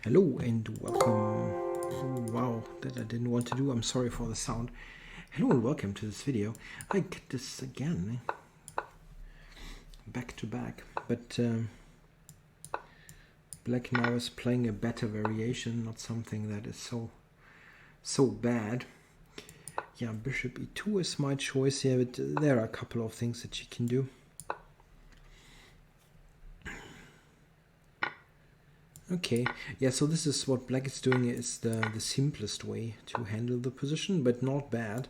Hello and welcome. Oh, wow, that I didn't want to do. I'm sorry for the sound. Hello and welcome to this video. I get this again, back to back, but black now is playing a better variation, not something that is so bad. Yeah, bishop e2 is my choice here, but there are a couple of things that you can do. Okay, yeah, so this is what black is doing, is the simplest way to handle the position, but not bad.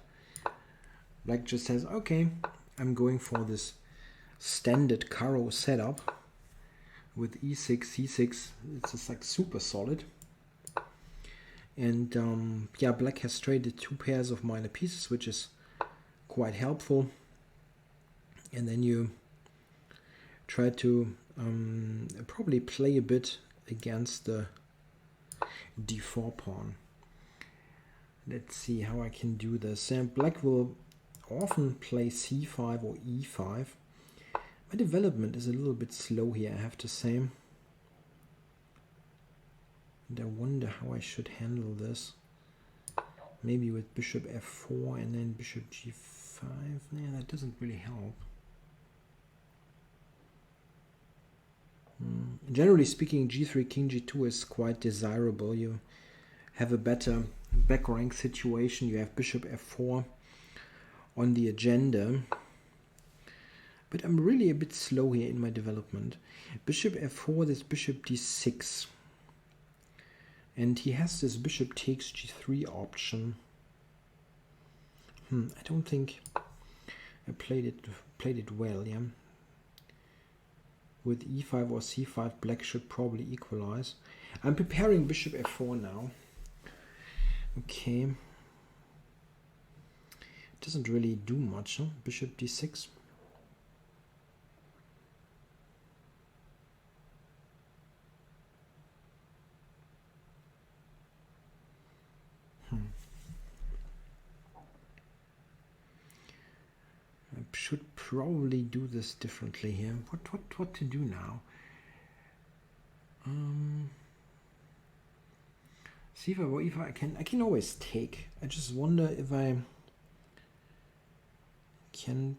Black just says, okay, I'm going for this standard Caro setup with e6, c6. It's just like super solid. And yeah, black has traded two pairs of minor pieces, which is quite helpful. And then you try to probably play a bit against the d4 pawn. Let's see how I can do this. And black will often play c5 or e5. My development is a little bit slow here, I have to say. And I wonder how I should handle this. Maybe with bishop f4 and then bishop g5. Yeah, that doesn't really help. Generally speaking, g3, king g2 is quite desirable. You have a better back rank situation. You have bishop f4 on the agenda. But I'm really a bit slow here in my development. Bishop f4, this bishop d6. And he has this bishop takes g3 option. I don't think I played it well, yeah. With e5 or c5, black should probably equalize. I'm preparing bishop f4 now. Okay. Doesn't really do much, huh? Bishop d6. I should probably do this differently here. What to do now? C5 or e5, I can always take. I just wonder if I can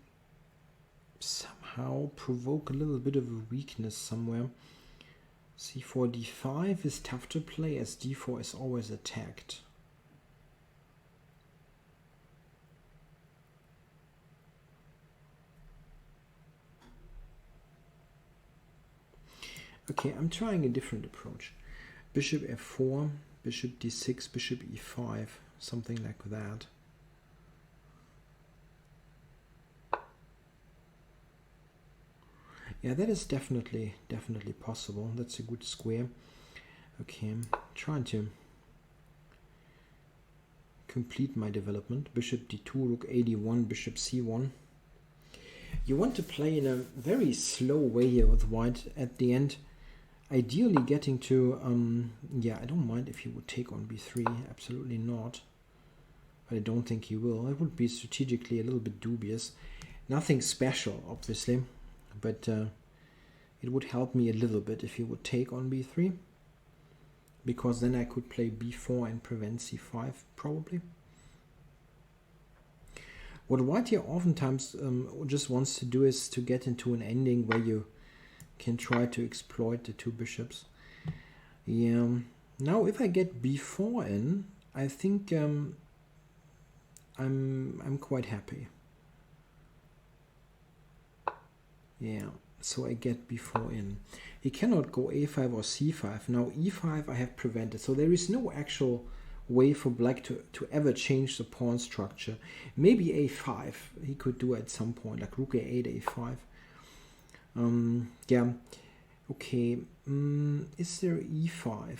somehow provoke a little bit of a weakness somewhere. c4 d5 is tough to play as d4 is always attacked. Okay, I'm trying a different approach. Bishop f4, bishop d6, bishop e5, something like that. Yeah, that is definitely possible. That's a good square. Okay, I'm trying to complete my development. Bishop d2, rook a1, bishop c1. You want to play in a very slow way here with white at the end. Ideally getting to, yeah, I don't mind if he would take on b3, absolutely not. But I don't think he will. It would be strategically a little bit dubious. Nothing special, obviously, but it would help me a little bit if he would take on b3. Because then I could play b4 and prevent c5, probably. What white here oftentimes just wants to do is to get into an ending where you can try to exploit the two bishops. Yeah. Now if I get b4 in, I think I'm quite happy. Yeah. So I get b4 in. He cannot go a5 or c5. Now e5 I have prevented. So there is no actual way for black to ever change the pawn structure. Maybe a5 he could do at some point, like rook a8, a5. Yeah, okay. Is there e5?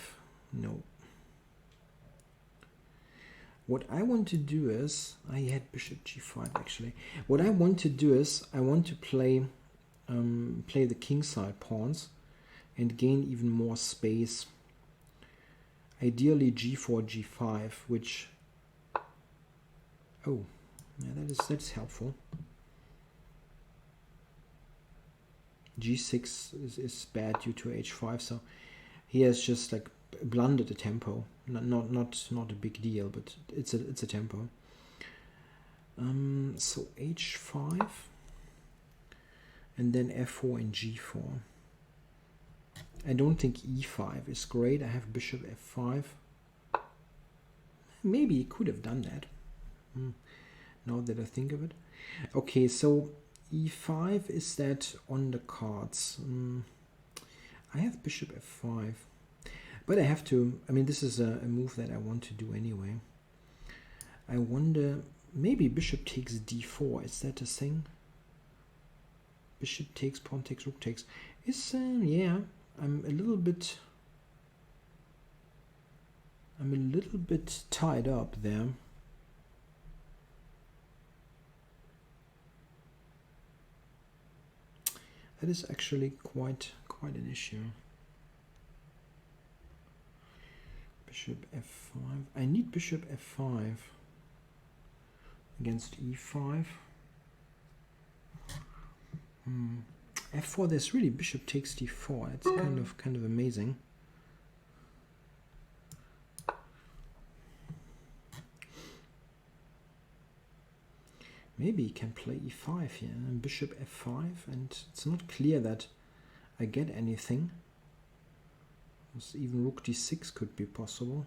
No. What I want to do is, I had bishop g5 actually. What I want to do is, I want to play the kingside pawns and gain even more space. Ideally g4, g5, which, oh, yeah, that's helpful. g6 is bad due to h5, so he has just like blundered a tempo. Not a big deal, but it's a tempo. So h5, and then f4 and g4. I don't think e5 is great. I have bishop f5. Maybe he could have done that. Now that I think of it. Okay, so e5, is that on the cards? I have bishop f5. But I have to, I mean, this is a move that I want to do anyway. I wonder, maybe bishop takes d4. Is that a thing? Bishop takes, pawn takes, rook takes. Is, yeah, I'm a little bit tied up there. That is actually quite an issue. Bishop f5. I need bishop f5 against e5. F4. There's really bishop takes d4. It's kind of amazing. Maybe he can play e5 here and bishop f5, and it's not clear that I get anything. Even rook d6 could be possible.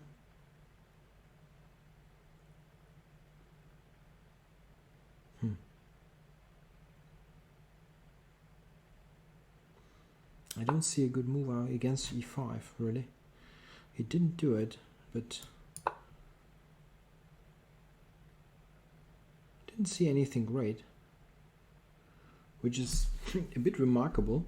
I don't see a good move against e5, really. He didn't do it, but didn't see anything great, which is a bit remarkable.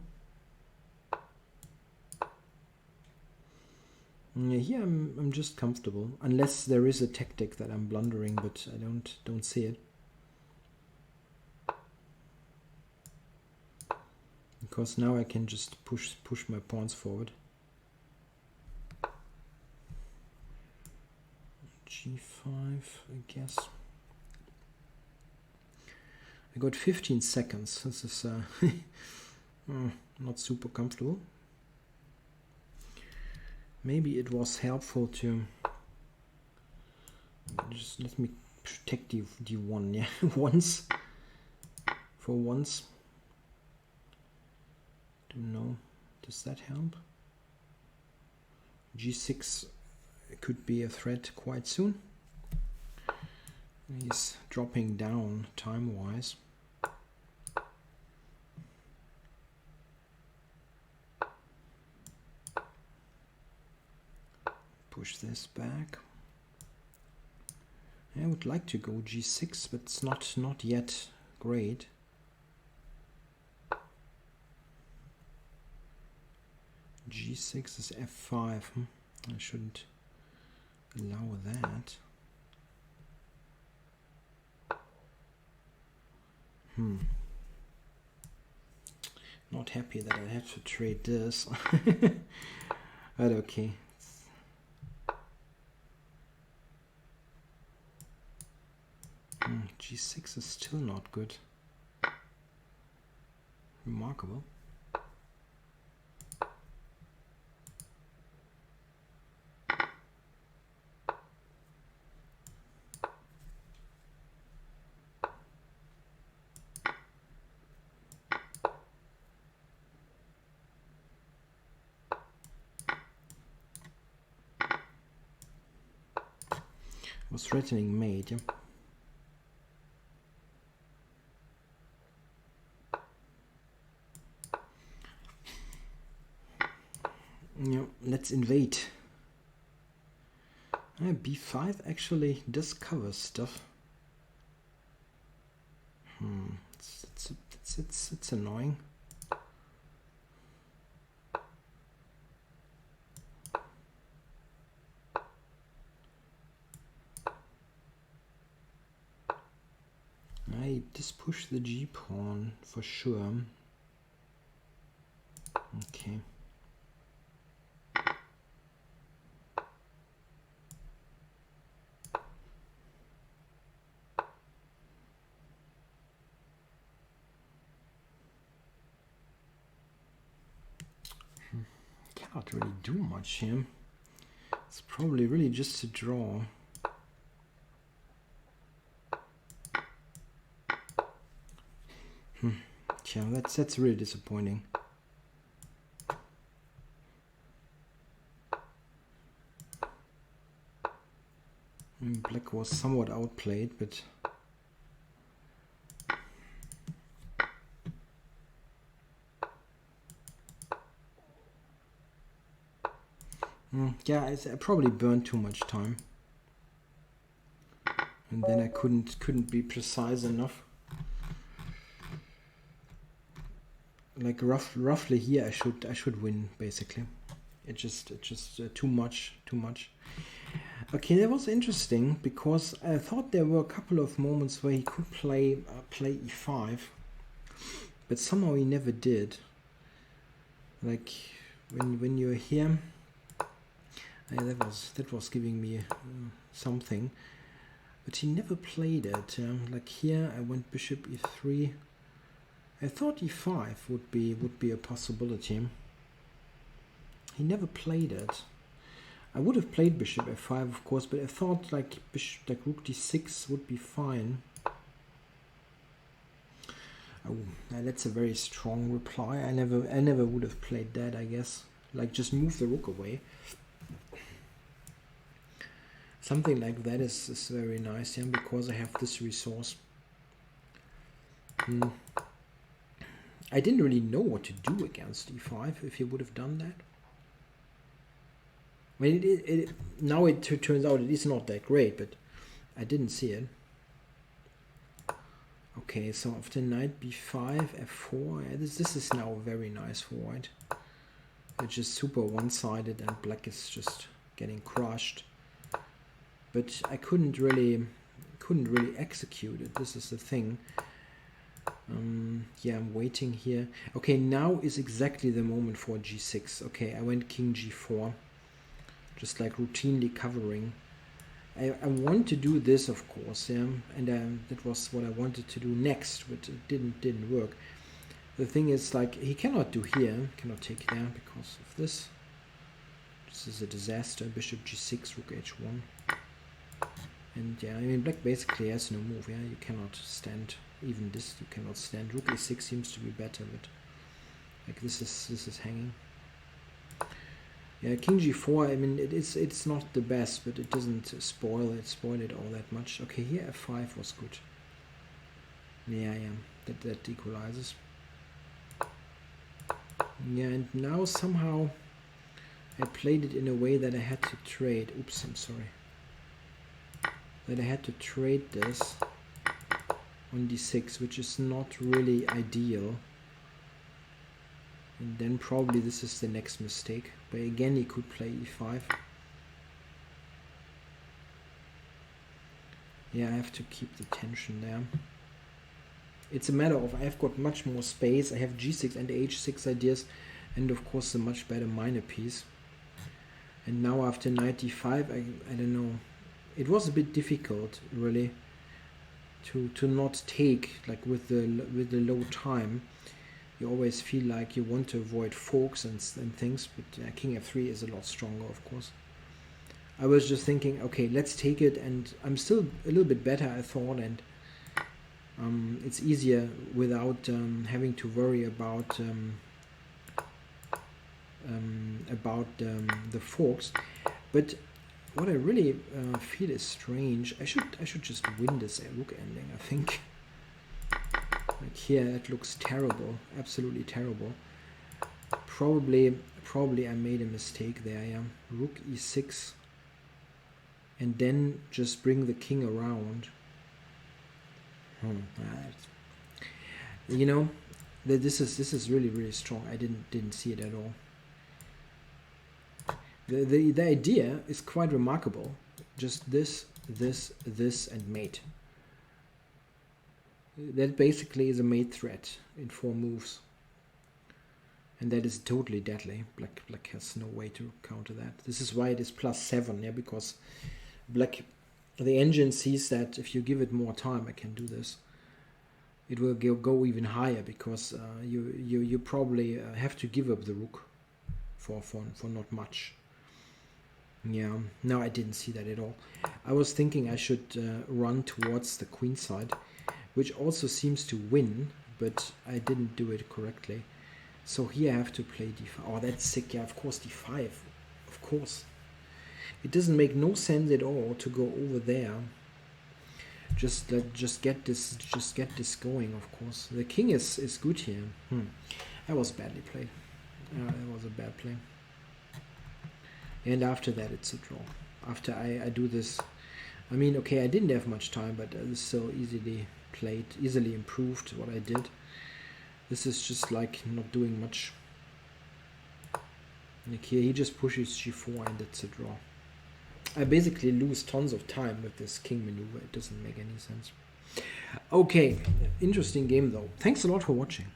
Yeah, here I'm just comfortable, unless there is a tactic that I'm blundering, but I don't see it. Because now I can just push my pawns forward. G5, I guess. I got 15 seconds. This is not super comfortable. Maybe it was helpful to just let me protect d1, yeah, for once. Don't know. Does that help? G6 could be a threat quite soon. He's dropping down time-wise. Push this back. I would like to go G6, but it's not yet great. G6 is F5. I shouldn't allow that. Not happy that I have to trade this. But okay. G6 is still not good. Remarkable. Was threatening mate, yeah. Yeah, let's invade. B5 actually does cover stuff. It's annoying. I just push the G pawn for sure. Okay. Cannot really do much here. It's probably really just a draw. Yeah, that's really disappointing. Black was somewhat outplayed, but yeah, I probably burned too much time, and then I couldn't be precise enough. Like roughly here, I should win basically. It just too much. Okay, that was interesting because I thought there were a couple of moments where he could play e5, but somehow he never did. Like when you're here, that was giving me something, but he never played it. Like here, I went bishop e3. I thought e5 would be a possibility. He never played it. I would have played bishop f5, of course, but I thought like rook d6 would be fine. Oh, that's a very strong reply. I never would have played that, I guess. Like just move the rook away. Something like that is very nice, yeah, because I have this resource. I didn't really know what to do against e5 if he would have done that. I mean, now it turns out it is not that great, but I didn't see it. Okay, so after knight b5, f4, yeah, this is now very nice for white. It's just super one-sided and black is just getting crushed. But I couldn't really execute it. This is the thing. Yeah, I'm waiting here. Okay, now is exactly the moment for g6. Okay, I went king g4. Just like routinely covering. I want to do this, of course, yeah, and that was what I wanted to do next, but it didn't work. The thing is, like, he cannot do here, cannot take there because of this. This is a disaster. Bishop g6, rook h1. And yeah, I mean, black basically has no move, yeah, you cannot stand, even this you cannot stand. Rook e6 seems to be better, but like this is hanging. Yeah, king g4, I mean, it's not the best, but it doesn't spoil it all that much. Okay, here f5 was good. Yeah, that equalizes. Yeah, and now somehow I played it in a way that I had to trade. Oops, I'm sorry. That I had to trade this on d6, which is not really ideal. And then probably this is the next mistake. But again, he could play e5. Yeah, I have to keep the tension there. It's a matter of I've got much more space. I have g6 and h6 ideas, and of course a much better minor piece. And now after knight d5, I don't know. It was a bit difficult, really, to not take, like with the low time. You always feel like you want to avoid forks and things, but king f3 is a lot stronger, of course. I was just thinking, okay, let's take it, and I'm still a little bit better, I thought, and it's easier without having to worry about the forks. But what I really feel is strange. I should just win this rook ending, I think. Like here, it looks terrible, absolutely terrible. Probably I made a mistake there. Yeah, rook e6, and then just bring the king around. You know, this is really strong. I didn't see it at all. The idea is quite remarkable. Just this, and mate. That basically is a mate threat in 4 moves. And that is totally deadly. Black has no way to counter that. This is why it is +7, yeah, because black, the engine sees that if you give it more time, I can do this. It will go even higher because you probably have to give up the rook for not much. Yeah, no, I didn't see that at all. I was thinking I should run towards the queen side, which also seems to win, but I didn't do it correctly. So here I have to play d5. Oh, that's sick. Yeah, of course, d5. Of course. It doesn't make no sense at all to go over there. Just get this going, of course. The king is good here. That was badly played. That was a bad play. And after that, it's a draw. After I do this, I mean, okay, I didn't have much time, but it was so easily played, easily improved what I did. This is just like not doing much. Like here, he just pushes g4 and it's a draw. I basically lose tons of time with this king maneuver. It doesn't make any sense. Okay, interesting game though. Thanks a lot for watching.